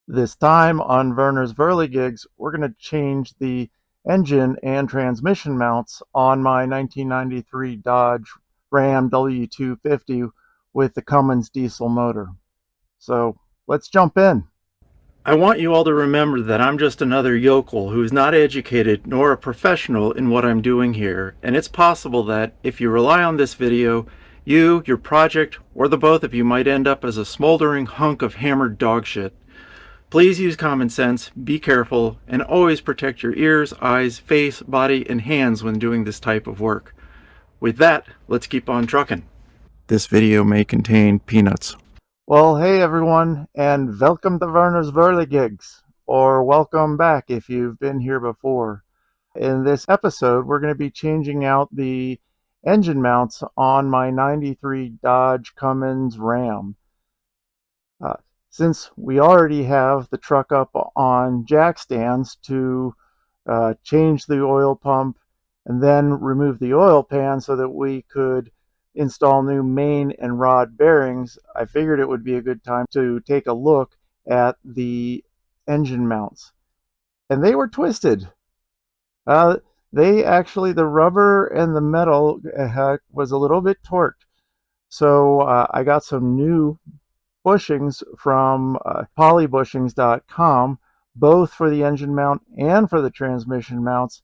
This time on Werner's Whirligigs, we're going to change the engine and transmission mounts on my 1993 Dodge Ram W250 with the Cummins diesel motor. So let's jump in. I want you all to remember that I'm just another yokel who's not educated nor a professional in what I'm doing here, and it's possible that if you rely on this video, you, your project, or the both of you might end up as a smoldering hunk of hammered dog shit. Please use common sense, be careful, and always protect your ears, eyes, face, body, and hands when doing this type of work. With that, let's keep on trucking. This video may contain peanuts. Well, hey everyone, and welcome to Werner's Whirligigs, or welcome back if you've been here before. In this episode, we're going to be changing out the engine mounts on my 93 Dodge Cummins Ram. Since we already have the truck up on jack stands to change the oil pump and then remove the oil pan so that we could install new main and rod bearings, I figured it would be a good time to take a look at the engine mounts. And they were twisted. The rubber and the metal was a little bit torqued. So I got some new bushings from polybushings.com, both for the engine mount and for the transmission mounts,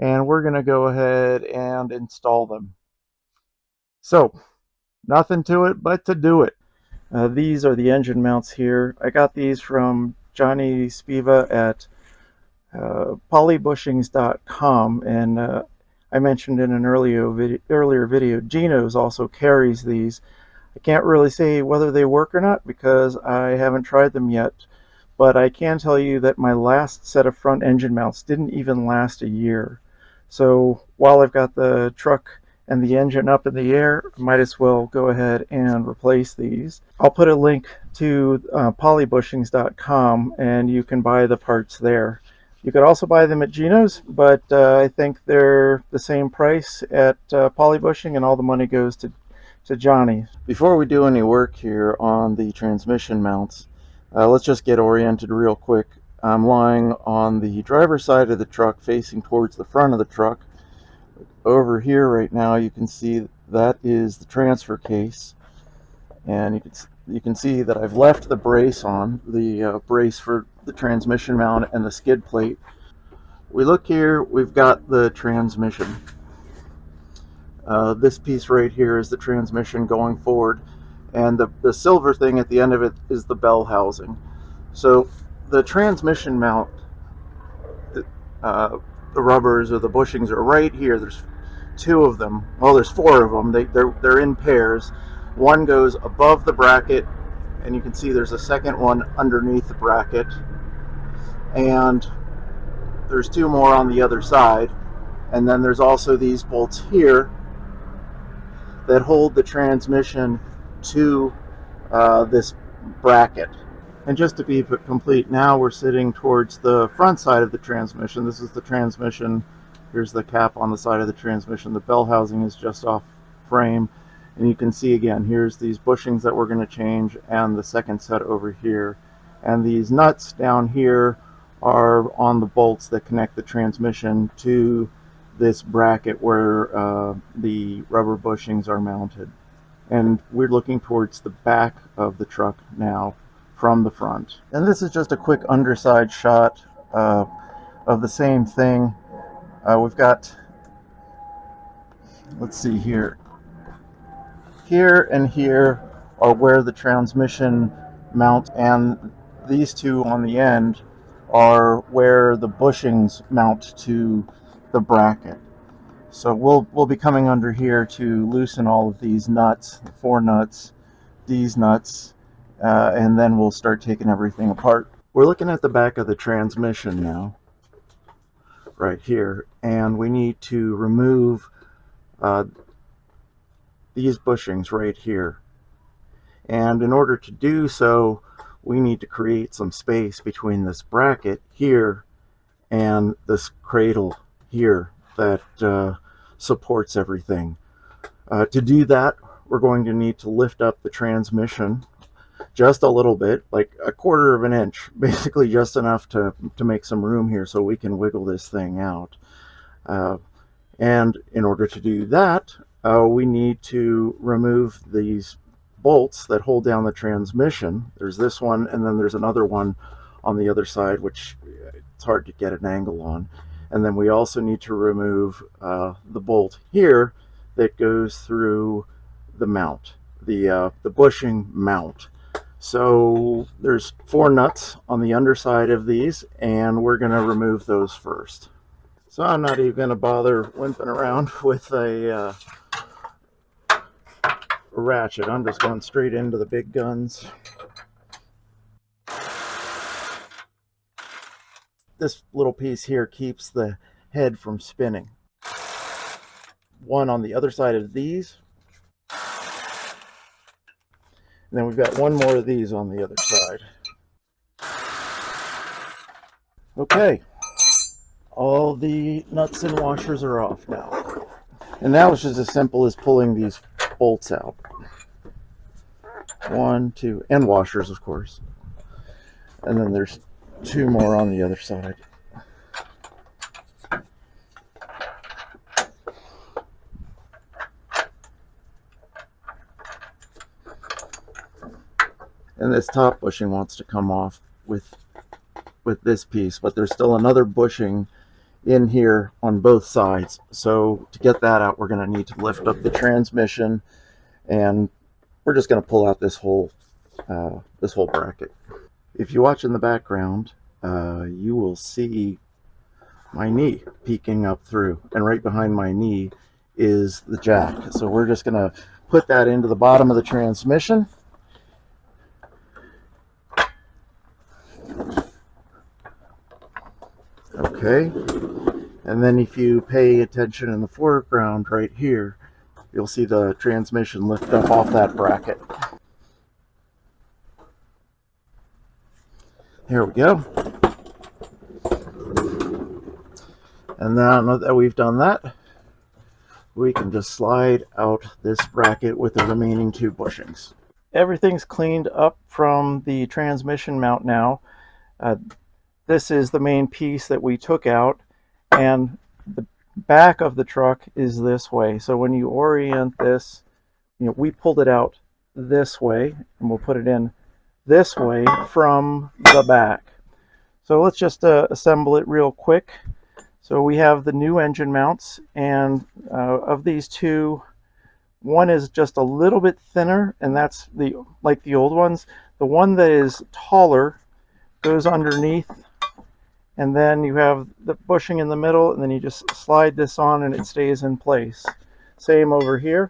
and we're going to go ahead and install them. So nothing to it but to do it. These are the engine mounts here. I got these from Johnny Spiva at polybushings.com, and I mentioned in an earlier video, Geno's also carries these. I can't really say whether they work or not because I haven't tried them yet, but I can tell you that my last set of front engine mounts didn't even last a year. So while I've got the truck and the engine up in the air, I might as well go ahead and replace these. I'll put a link to polybushings.com and you can buy the parts there. You could also buy them at Geno's, but I think they're the same price at Polybushing, and all the money goes to Johnny. Before we do any work here on the transmission mounts, let's just get oriented real quick. I'm lying on the driver's side of the truck facing towards the front of the truck. Over here right now you can see that is the transfer case, and you can see that I've left the brace on, the brace for the transmission mount and the skid plate. We look here, we've got the transmission. This piece right here is the transmission going forward, and the silver thing at the end of it is the bell housing. So the transmission mount, the rubbers or the bushings are right here. There's two of them. Well, there's four of them. They're in pairs. One goes above the bracket, and you can see there's a second one underneath the bracket, and there's two more on the other side. And then there's also these bolts here that hold the transmission to this bracket. And just to be complete, now we're sitting towards the front side of the transmission. This is the transmission. Here's the cap on the side of the transmission. The bell housing is just off frame, and you can see again, here's these bushings that we're going to change, and the second set over here. And these nuts down here are on the bolts that connect the transmission to this bracket where the rubber bushings are mounted. And we're looking towards the back of the truck now from the front. And this is just a quick underside shot of the same thing. We've got, let's see here. Here and here are where the transmission mount, and these two on the end are where the bushings mount to the bracket. So we'll be coming under here to loosen all of these nuts, the four nuts, these nuts, and then we'll start taking everything apart. We're looking at the back of the transmission now, right here, and we need to remove these bushings right here. And in order to do so, we need to create some space between this bracket here and this cradle here that supports everything. To do that, we're going to need to lift up the transmission just a little bit, like a quarter of an inch, basically just enough to make some room here so we can wiggle this thing out. And in order to do that, we need to remove these bolts that hold down the transmission. There's this one, and then there's another one on the other side, which it's hard to get an angle on. And then we also need to remove the bolt here that goes through the mount, the bushing mount. So there's 4 nuts on the underside of these, and we're going to remove those first. So I'm not even going to bother wimping around with a ratchet. I'm just going straight into the big guns. This little piece here keeps the head from spinning. One on the other side of these. And then we've got one more of these on the other side. Okay. All the nuts and washers are off now. And now it's just as simple as pulling these bolts out. 1, 2, and washers, of course. And then there's 2 more on the other side. And this top bushing wants to come off with this piece, but there's still another bushing in here on both sides. So to get that out, we're going to need to lift up the transmission, and we're just going to pull out this whole bracket. If you watch in the background, you will see my knee peeking up through, and right behind my knee is the jack. So we're just going to put that into the bottom of the transmission. Okay, and then if you pay attention in the foreground right here, you'll see the transmission lift up off that bracket. There we go. And now that we've done that, we can just slide out this bracket with the remaining 2 bushings. Everything's cleaned up from the transmission mount now. This is the main piece that we took out, and the back of the truck is this way. So when you orient this, we pulled it out this way, and we'll put it in this way from the back. So let's just assemble it real quick. So we have the new engine mounts, and of these 2, one is just a little bit thinner, and that's like the old ones. The one that is taller goes underneath, and then you have the bushing in the middle, and then you just slide this on and it stays in place. Same over here.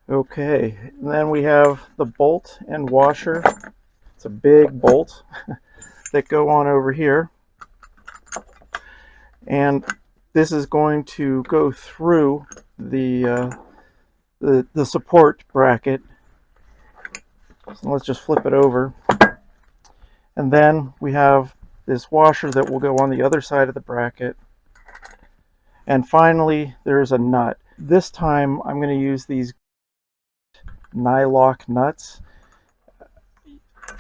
Okay, and then we have the bolt and washer. It's a big bolt that go on over here, and this is going to go through the support bracket. So let's just flip it over, and then we have this washer that will go on the other side of the bracket. And finally, there's a nut. This time I'm going to use these nylock nuts.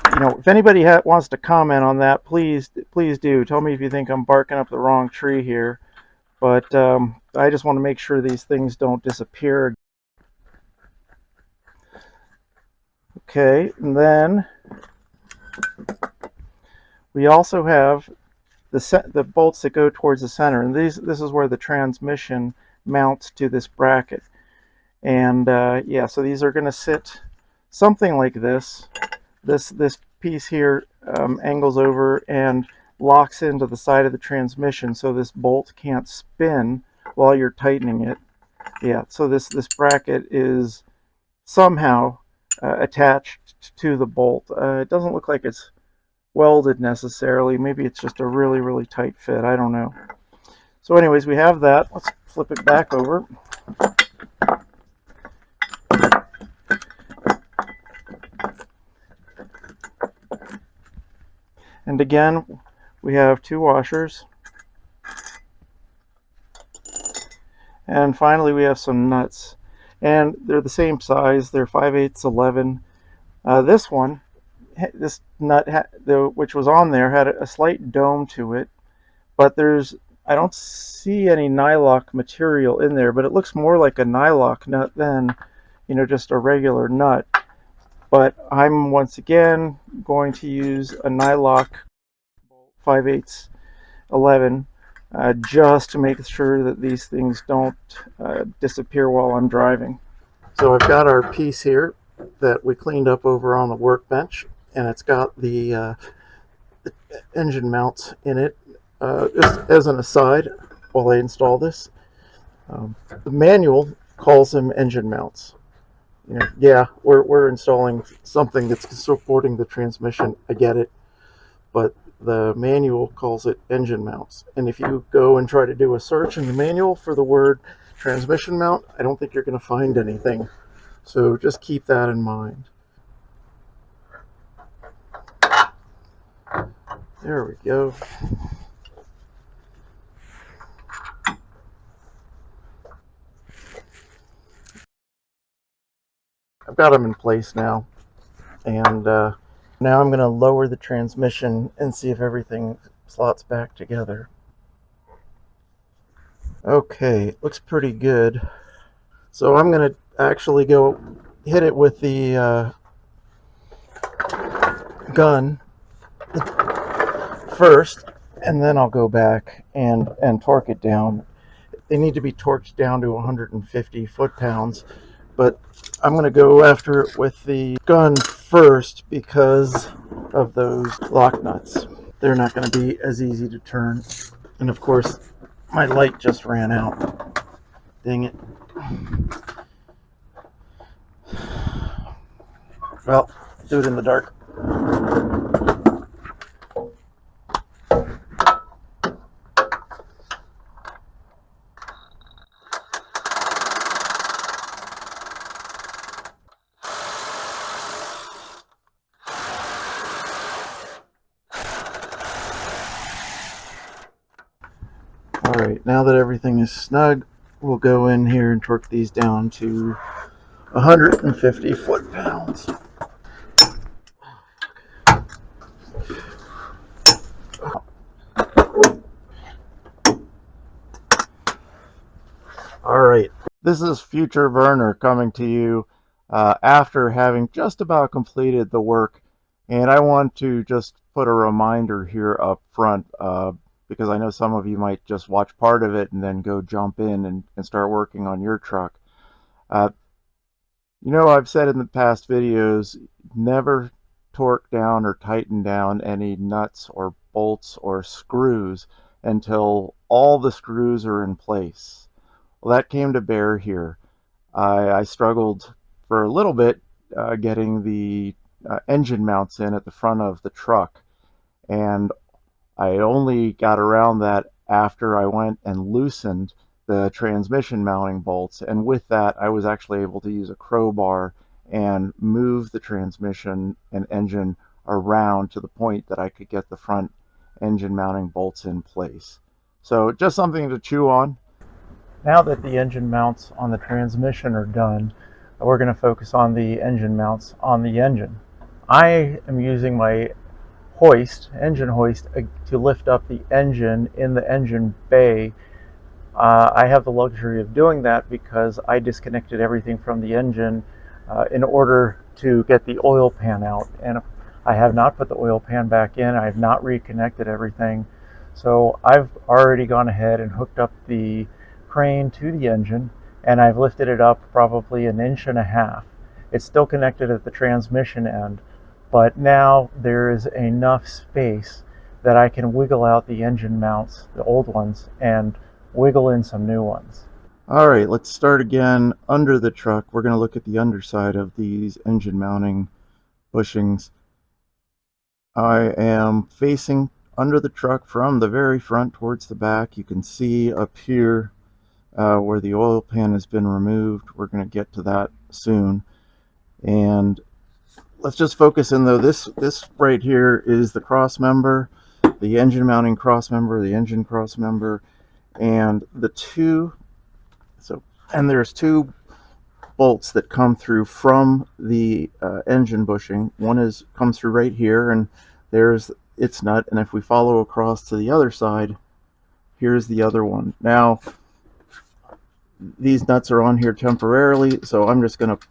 If anybody wants to comment on that, please do. Tell me if you think I'm barking up the wrong tree here. But I just want to make sure these things don't disappear. Okay, and then we also have the bolts that go towards the center, and this is where the transmission mounts to this bracket. And yeah, so these are going to sit something like this. This piece here angles over and locks into the side of the transmission, so this bolt can't spin while you're tightening it. Yeah, so this bracket is somehow attached to the bolt. It doesn't look like it's welded necessarily. Maybe it's just a really, really tight fit. I don't know. So anyways, we have that. Let's flip it back over. And again, we have 2 washers. And finally we have some nuts, and they're the same size. They're 5/8 11. This one, this nut, which was on there, had a slight dome to it, but I don't see any nylock material in there, but it looks more like a nylock nut than, just a regular nut. But I'm once again going to use a nylock 5/8 11 just to make sure that these things don't disappear while I'm driving. So I've got our piece here that we cleaned up over on the workbench, and it's got the engine mounts in it. Just as an aside, while I install this, the manual calls them engine mounts. Yeah, we're installing something that's supporting the transmission. I get it, but the manual calls it engine mounts. And if you go and try to do a search in the manual for the word transmission mount, I don't think you're going to find anything. So just keep that in mind. There we go. I've got them in place now, and now I'm going to lower the transmission and see if everything slots back together. Okay, looks pretty good. So I'm going to actually go hit it with the gun first, and then I'll go back and torque it down. They need to be torqued down to 150 foot-pounds, but I'm going to go after it with the gun first because of those lock nuts. They're not going to be as easy to turn. And of course, my light just ran out. Dang it. Well, do it in the dark. Alright, now that everything is snug, we'll go in here and torque these down to 150 foot-pounds. Alright, this is future Werner coming to you after having just about completed the work, and I want to just put a reminder here up front because I know some of you might just watch part of it and then go jump in and start working on your truck. I've said in the past videos, never torque down or tighten down any nuts or bolts or screws until all the screws are in place. Well, that came to bear here. I struggled for a little bit getting the engine mounts in at the front of the truck, and I only got around that after I went and loosened the transmission mounting bolts, and with that I was actually able to use a crowbar and move the transmission and engine around to the point that I could get the front engine mounting bolts in place. So just something to chew on. Now that the engine mounts on the transmission are done, we're going to focus on the engine mounts on the engine. I am using my engine hoist to lift up the engine in the engine bay. I have the luxury of doing that because I disconnected everything from the engine in order to get the oil pan out, and I have not put the oil pan back in. I have not reconnected everything, so I've already gone ahead and hooked up the crane to the engine, and I've lifted it up probably 1.5 inches. It's still connected at the transmission end, but now there is enough space that I can wiggle out the engine mounts, the old ones, and wiggle in some new ones. Alright, let's start again under the truck. We're going to look at the underside of these engine mounting bushings. I am facing under the truck from the very front towards the back. You can see up here where the oil pan has been removed. We're going to get to that soon. And let's just focus in though. This right here is the cross member, the engine mounting cross member, the engine cross member, and the two And there's two bolts that come through from the engine bushing. One comes through right here, and there's its nut, and if we follow across to the other side, here's the other one. Now these nuts are on here temporarily, so I'm just going to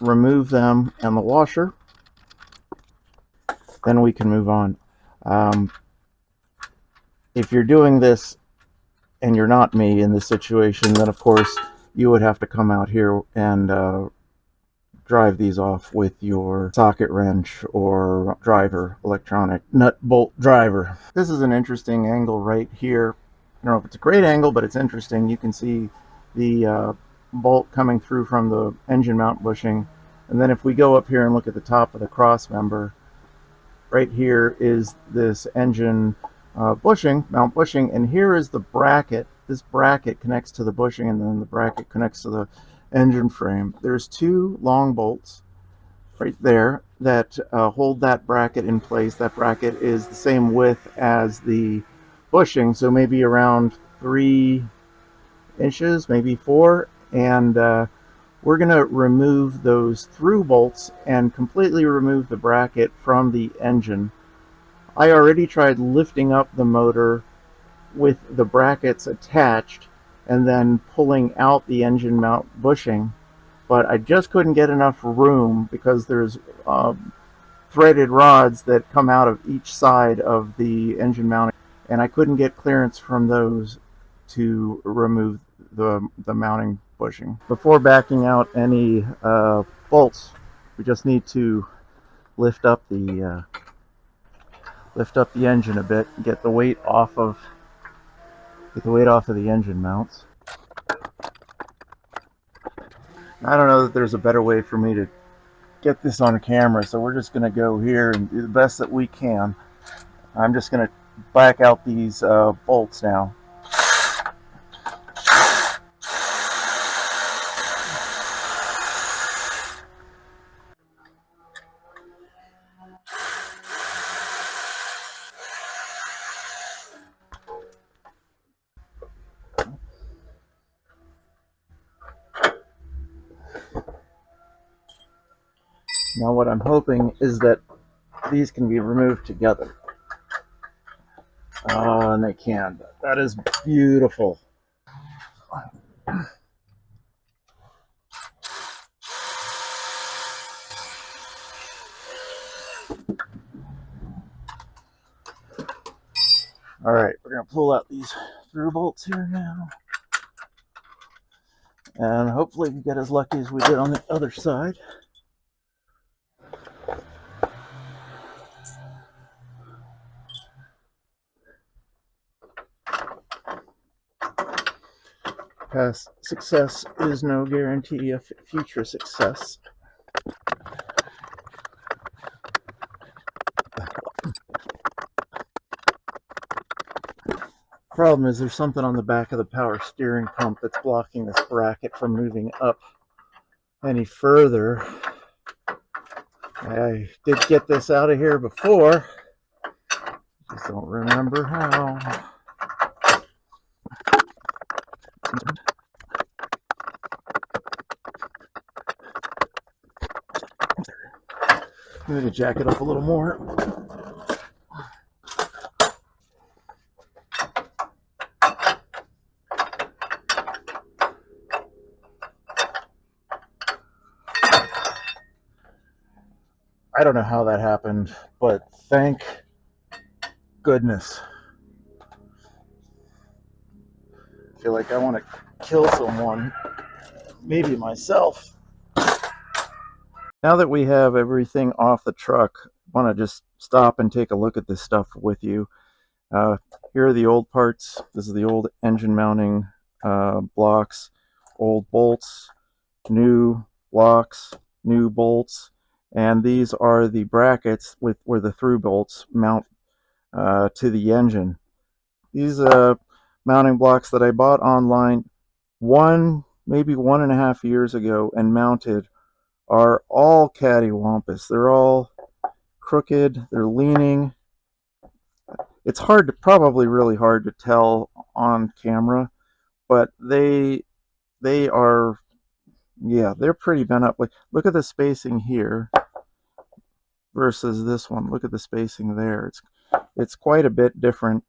remove them and the washer, then we can move on. If you're doing this and you're not me in this situation, then of course you would have to come out here and drive these off with your socket wrench or driver, electronic nut bolt driver. This is an interesting angle right here. I don't know if it's a great angle, but it's interesting. You can see the bolt coming through from the engine mount bushing, and then if we go up here and look at the top of the cross member, right here is this engine mount bushing, and here is the bracket. This bracket connects to the bushing, and then the bracket connects to the engine frame. There's two long bolts right there that hold that bracket in place. That bracket is the same width as the bushing, so maybe around 3 inches, maybe 4, and we're going to remove those through bolts and completely remove the bracket from the engine. I already tried lifting up the motor with the brackets attached and then pulling out the engine mount bushing, but I just couldn't get enough room because there's threaded rods that come out of each side of the engine mounting, and I couldn't get clearance from those to remove the mounting bushing. Before backing out any bolts, we just need to lift up the engine a bit, get the weight off of the engine mounts. I don't know that there's a better way for me to get this on camera, so we're just going to go here and do the best that we can. I'm just going to back out these bolts now. Now what I'm hoping is that these can be removed together. Oh, and they can. That is beautiful. All right, we're going to pull out these through bolts here now. And hopefully we get as lucky as we did on the other side. Past success is no guarantee of future success. Problem is there's something on the back of the power steering pump that's blocking this bracket from moving up any further. I did get this out of here before, just don't remember how. I'm going to jack it up a little more. I don't know how that happened, but thank goodness. I feel like I want to kill someone, maybe myself. Now that we have everything off the truck, I want to just stop and take a look at this stuff with you. Here are the old parts. This is the old engine mounting blocks, old bolts, new blocks, new bolts, and these are the brackets where the through bolts mount to the engine. These mounting blocks that I bought online maybe 1.5 years ago and mounted are all cattywampus. They're all crooked, they're leaning. It's probably really hard to tell on camera, but they they are, yeah, they're pretty bent up. Like, look at the spacing here versus this one. Look at the spacing there. It's quite a bit different.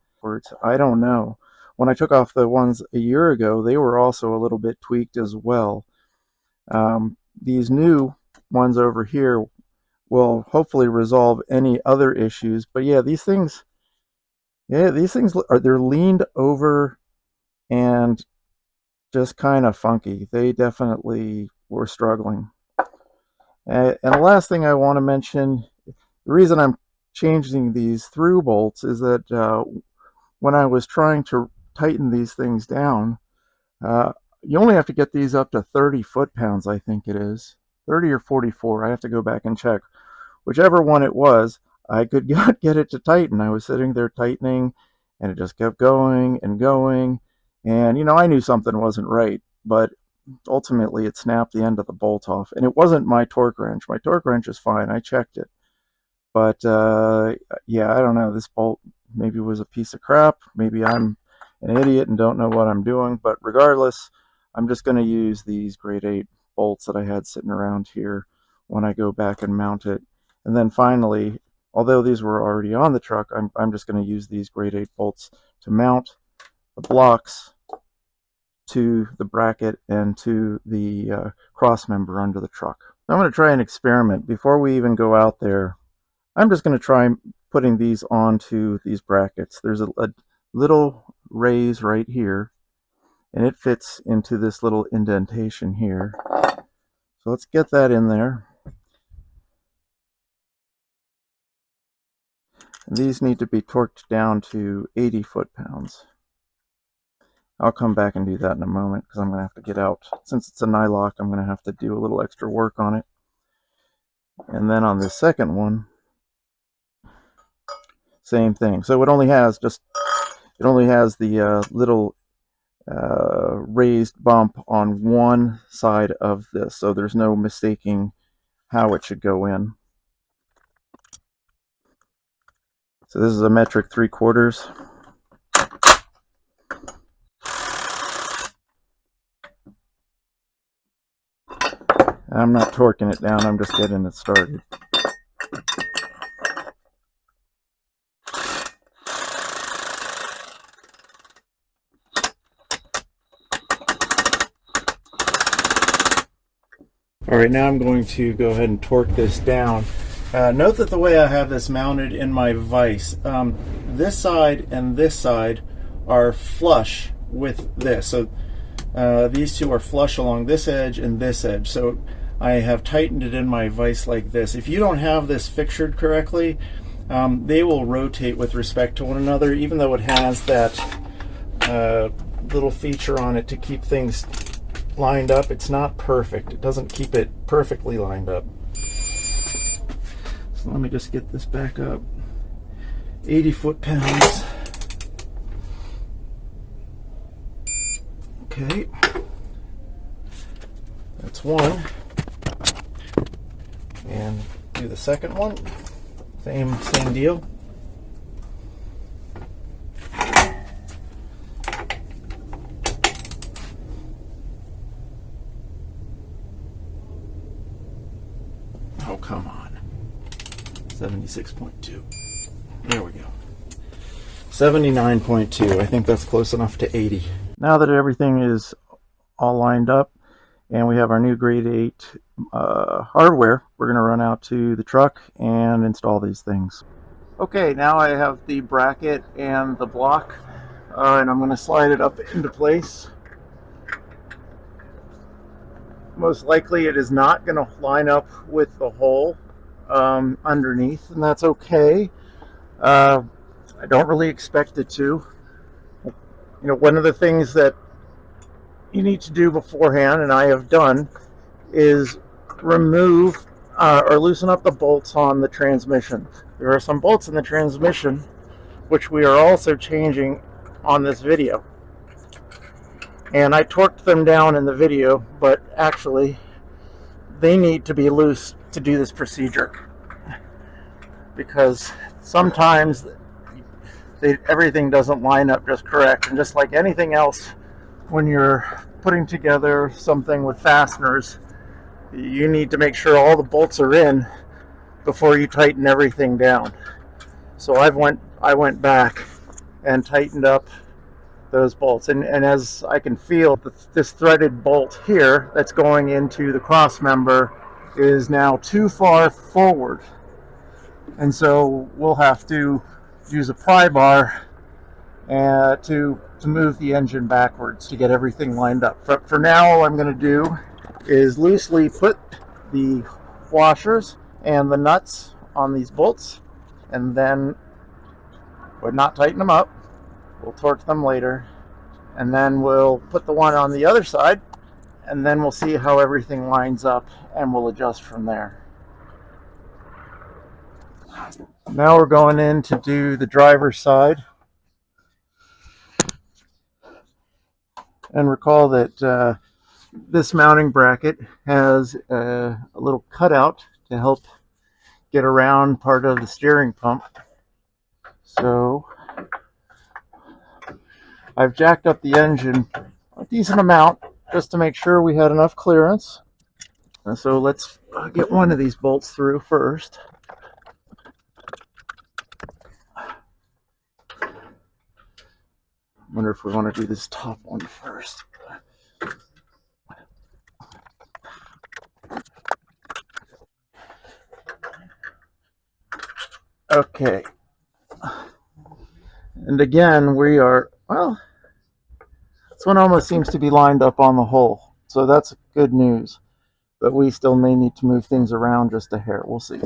I don't know. When I took off the ones a year ago, they were also a little bit tweaked as well. These new ones over here will hopefully resolve any other issues. But yeah, these things are, they're leaned over and just kind of funky. They definitely were struggling. And the last thing I want to mention, the reason I'm changing these through bolts is that when I was trying to tighten these things down, you only have to get these up to 30 foot-pounds, I think it is. 30 or 44, I have to go back and check. Whichever one it was, I could not get it to tighten. I was sitting there tightening, and it just kept going and going. And, you know, I knew something wasn't right, but ultimately it snapped the end of the bolt off. And it wasn't my torque wrench. My torque wrench is fine. I checked it. But, yeah, I don't know. This bolt maybe was a piece of crap. Maybe I'm an idiot and don't know what I'm doing. But regardless, I'm just going to use these grade 8 bolts that I had sitting around here when I go back and mount it. And then finally, although these were already on the truck, I'm just going to use these grade 8 bolts to mount the blocks to the bracket and to the cross member under the truck. I'm going to try an experiment. Before we even go out there, I'm just going to try putting these onto these brackets. There's a little raise right here, and it fits into this little indentation here. So let's get that in there. And these need to be torqued down to 80 foot-pounds. I'll come back and do that in a moment because I'm going to have to get out. Since it's a nylock, I'm going to have to do a little extra work on it. And then on the second one, same thing. So it only has the little raised bump on one side of this, so there's no mistaking how it should go in. So this is a metric 3/4. I'm not torquing it down, I'm just getting it started. Alright, now I'm going to go ahead and torque this down. Note that the way I have this mounted in my vise, this side and this side are flush with this. So these two are flush along this edge and this edge. So I have tightened it in my vise like this. If you don't have this fixtured correctly, they will rotate with respect to one another, even though it has that little feature on it to keep things lined up. It's not perfect. It doesn't keep it perfectly lined up. So let me just get this back up. 80 foot-pounds. Okay. That's one. And do the second one. Same deal. Oh, come on. 76.2. There we go. 79.2. I think that's close enough to 80. Now that everything is all lined up and we have our new grade 8 hardware, we're going to run out to the truck and install these things. Okay, now I have the bracket and the block, and I'm going to slide it up into place. Most likely it is not going to line up with the hole underneath, and that's okay. I don't really expect it to. You know, one of the things that you need to do beforehand, and I have done, is remove or loosen up the bolts on the transmission. There are some bolts in the transmission which we are also changing on this video. And I torqued them down in the video, but actually they need to be loose to do this procedure, because sometimes everything doesn't line up just correct. And just like anything else, when you're putting together something with fasteners, you need to make sure all the bolts are in before you tighten everything down. So I went back and tightened up those bolts, and as I can feel, this threaded bolt here that's going into the cross member is now too far forward, and so we'll have to use a pry bar to move the engine backwards to get everything lined up. For now, all I'm going to do is loosely put the washers and the nuts on these bolts, and then we'll not tighten them up. We'll torque them later, and then we'll put the one on the other side, and then we'll see how everything lines up, and we'll adjust from there. Now we're going in to do the driver's side. And recall that this mounting bracket has a little cutout to help get around part of the steering pump. So I've jacked up the engine a decent amount just to make sure we had enough clearance. And so let's get one of these bolts through first. Wonder if we want to do this top one first. Okay. And again, we are, well, this one almost seems to be lined up on the hole, so that's good news. But we still may need to move things around just a hair. We'll see.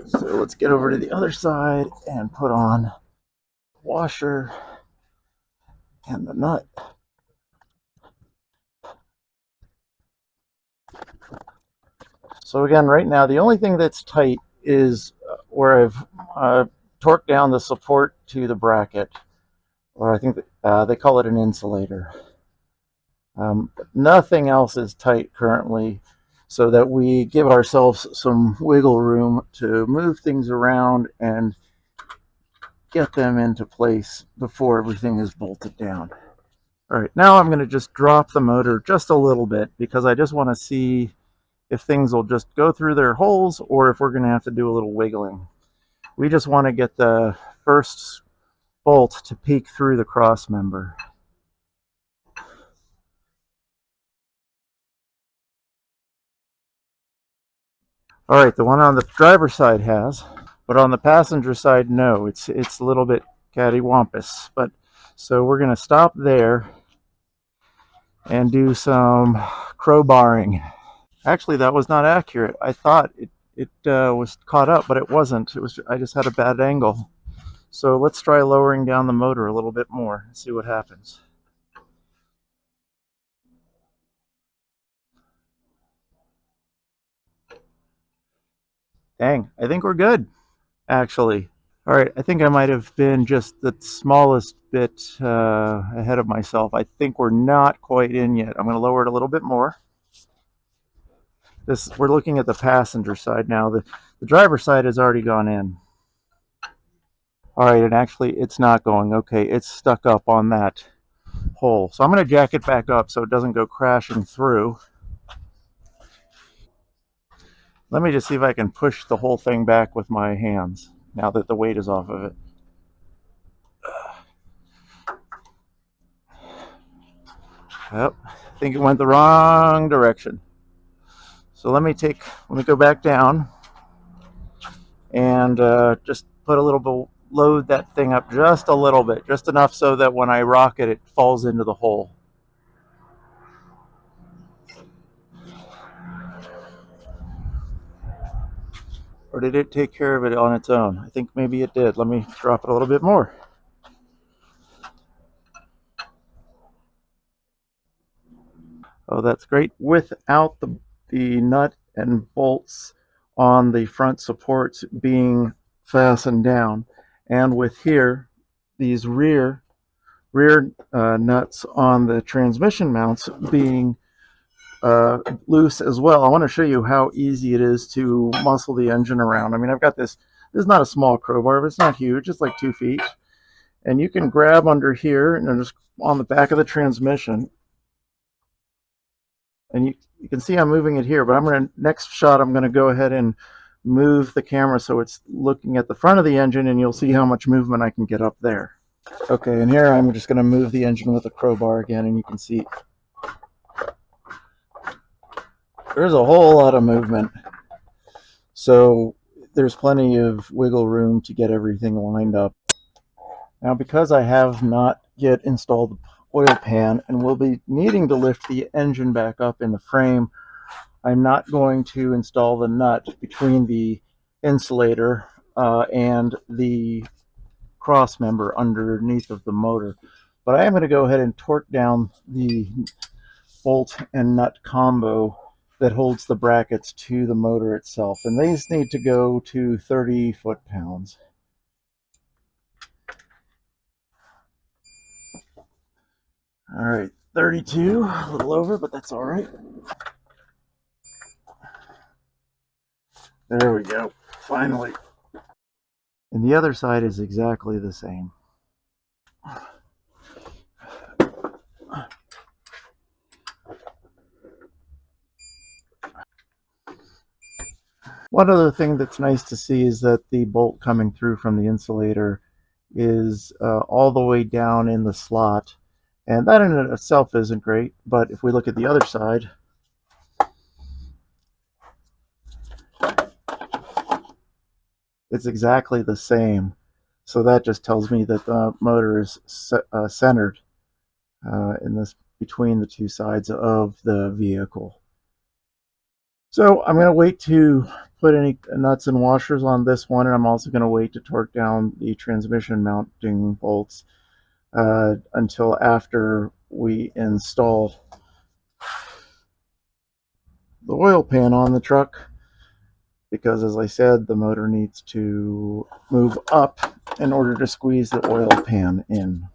So let's get over to the other side and put on the washer and the nut. So again, right now, the only thing that's tight is where I've torqued down the support to the bracket, or I think they call it an insulator. Nothing else is tight currently, so that we give ourselves some wiggle room to move things around and get them into place before everything is bolted down. All right, now I'm going to just drop the motor just a little bit because I just want to see if things will just go through their holes or if we're going to have to do a little wiggling. We just want to get the first bolt to peek through the cross member. All right, the one on the driver's side has, but on the passenger side, no. It's a little bit cattywampus. But so we're going to stop there and do some crowbarring. Actually, that was not accurate. I thought it was caught up, but it wasn't. I just had a bad angle. So let's try lowering down the motor a little bit more and see what happens. Dang, I think we're good, actually. All right, I think I might have been just the smallest bit ahead of myself. I think we're not quite in yet. I'm going to lower it a little bit more. We're looking at the passenger side now. The driver's side has already gone in. All right, and actually it's not going. Okay, it's stuck up on that hole. So I'm going to jack it back up so it doesn't go crashing through. Let me just see if I can push the whole thing back with my hands now that the weight is off of it. Yep, I think it went the wrong direction. So let me go back down and just put a little bit, load that thing up just a little bit, just enough so that when I rock it, it falls into the hole. Or did it take care of it on its own? I think maybe it did. Let me drop it a little bit more. Oh, that's great. Without the nut and bolts on the front supports being fastened down, and with here these rear nuts on the transmission mounts being loose as well. I want to show you how easy it is to muscle the engine around. I mean, I've got this is not a small crowbar, but it's not huge. It's like 2 feet, and you can grab under here and just on the back of the transmission And you can see I'm moving it here, but next shot I'm going to go ahead and move the camera so it's looking at the front of the engine, and you'll see how much movement I can get up there. Okay, and here I'm just going to move the engine with a crowbar again, and you can see there's a whole lot of movement. So there's plenty of wiggle room to get everything lined up. Now, because I have not yet installed the oil pan and will be needing to lift the engine back up in the frame, I'm not going to install the nut between the insulator and the cross member underneath of the motor. But I am going to go ahead and torque down the bolt and nut combo that holds the brackets to the motor itself. And these need to go to 30 foot-pounds. All right, 32, a little over, but that's all right. There we go, finally. And the other side is exactly the same. One other thing that's nice to see is that the bolt coming through from the insulator is all the way down in the slot. And that in itself isn't great, but if we look at the other side, it's exactly the same. So that just tells me that the motor is centered in this between the two sides of the vehicle. So I'm going to wait to put any nuts and washers on this one, and I'm also going to wait to torque down the transmission mounting bolts until after we install the oil pan on the truck, because as I said, the motor needs to move up in order to squeeze the oil pan in.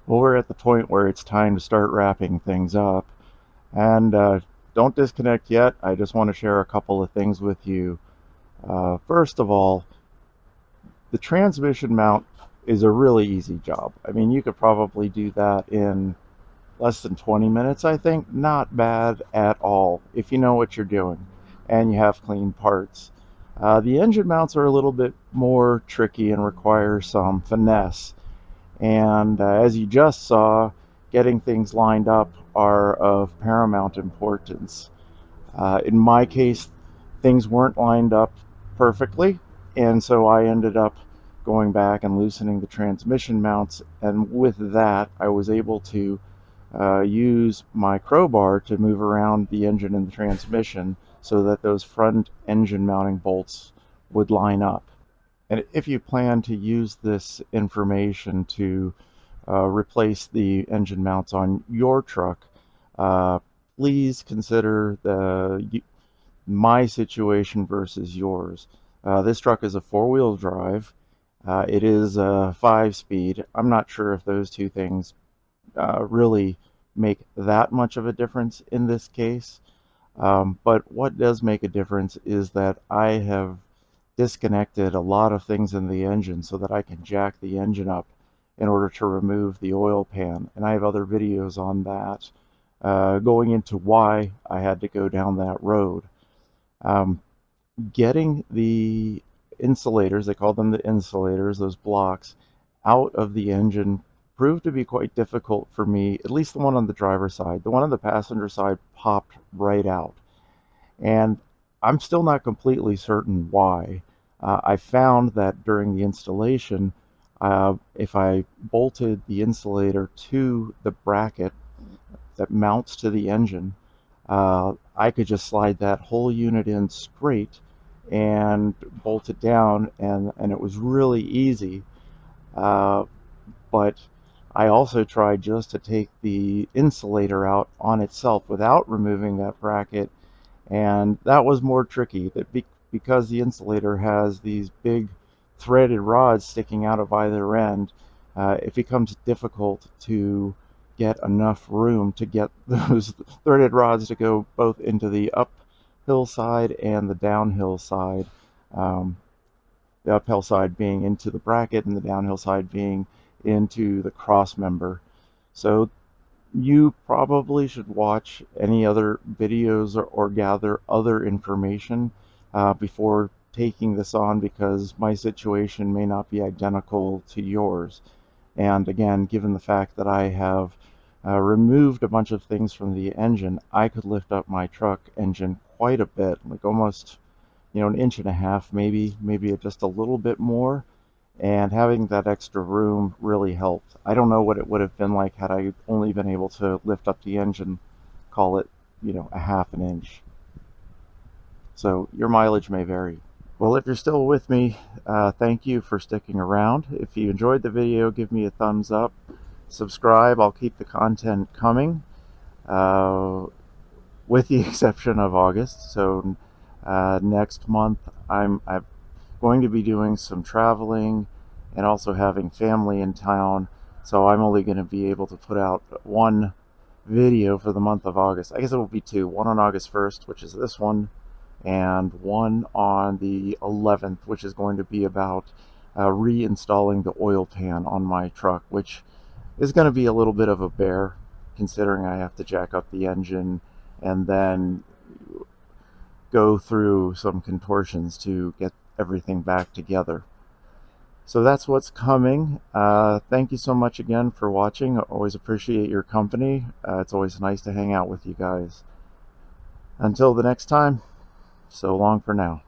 Well, we're at the point where it's time to start wrapping things up, and don't disconnect yet. I just want to share a couple of things with you. First of all, the transmission mount is a really easy job. I mean, you could probably do that in less than 20 minutes, I think. Not bad at all if you know what you're doing and you have clean parts. The engine mounts are a little bit more tricky and require some finesse. And as you just saw, getting things lined up are of paramount importance. In my case, things weren't lined up perfectly, and so I ended up going back and loosening the transmission mounts, and with that I was able to use my crowbar to move around the engine and the transmission so that those front engine mounting bolts would line up. And if you plan to use this information to replace the engine mounts on your truck, please consider my situation versus yours. This truck is a four-wheel drive. It is a 5-speed. I'm not sure if those two things really make that much of a difference in this case. But what does make a difference is that I have disconnected a lot of things in the engine so that I can jack the engine up in order to remove the oil pan. And I have other videos on that going into why I had to go down that road. Getting the insulators, they call them the insulators, those blocks, out of the engine proved to be quite difficult for me, at least the one on the driver's side. The one on the passenger side popped right out. And I'm still not completely certain why. I found that during the installation, if I bolted the insulator to the bracket that mounts to the engine, I could just slide that whole unit in straight and bolt it down, and it was really easy. But I also tried just to take the insulator out on itself without removing that bracket, and that was more tricky. Because the insulator has these big threaded rods sticking out of either end, it becomes difficult to get enough room to get those threaded rods to go both into the uphill side and the downhill side. The uphill side being into the bracket and the downhill side being into the cross member. So You probably should watch any other videos or gather other information before taking this on, because my situation may not be identical to yours. And again, given the fact that I have removed a bunch of things from the engine, I could lift up my truck engine quite a bit, like almost, an inch and a half, maybe just a little bit more. And having that extra room really helped. I don't know what it would have been like had I only been able to lift up the engine, call it, a half an inch. So your mileage may vary. Well, if you're still with me, thank you for sticking around. If you enjoyed the video, give me a thumbs up. Subscribe. I'll keep the content coming, with the exception of August. So next month, I'm going to be doing some traveling and also having family in town. So I'm only going to be able to put out one video for the month of August. I guess it will be two. One on August 1st, which is this one, and one on the 11th, which is going to be about reinstalling the oil pan on my truck, which is going to be a little bit of a bear, considering I have to jack up the engine and then go through some contortions to get everything back together. So that's what's coming. Thank you so much again for watching. I always appreciate your company. It's always nice to hang out with you guys. Until the next time, so long for now.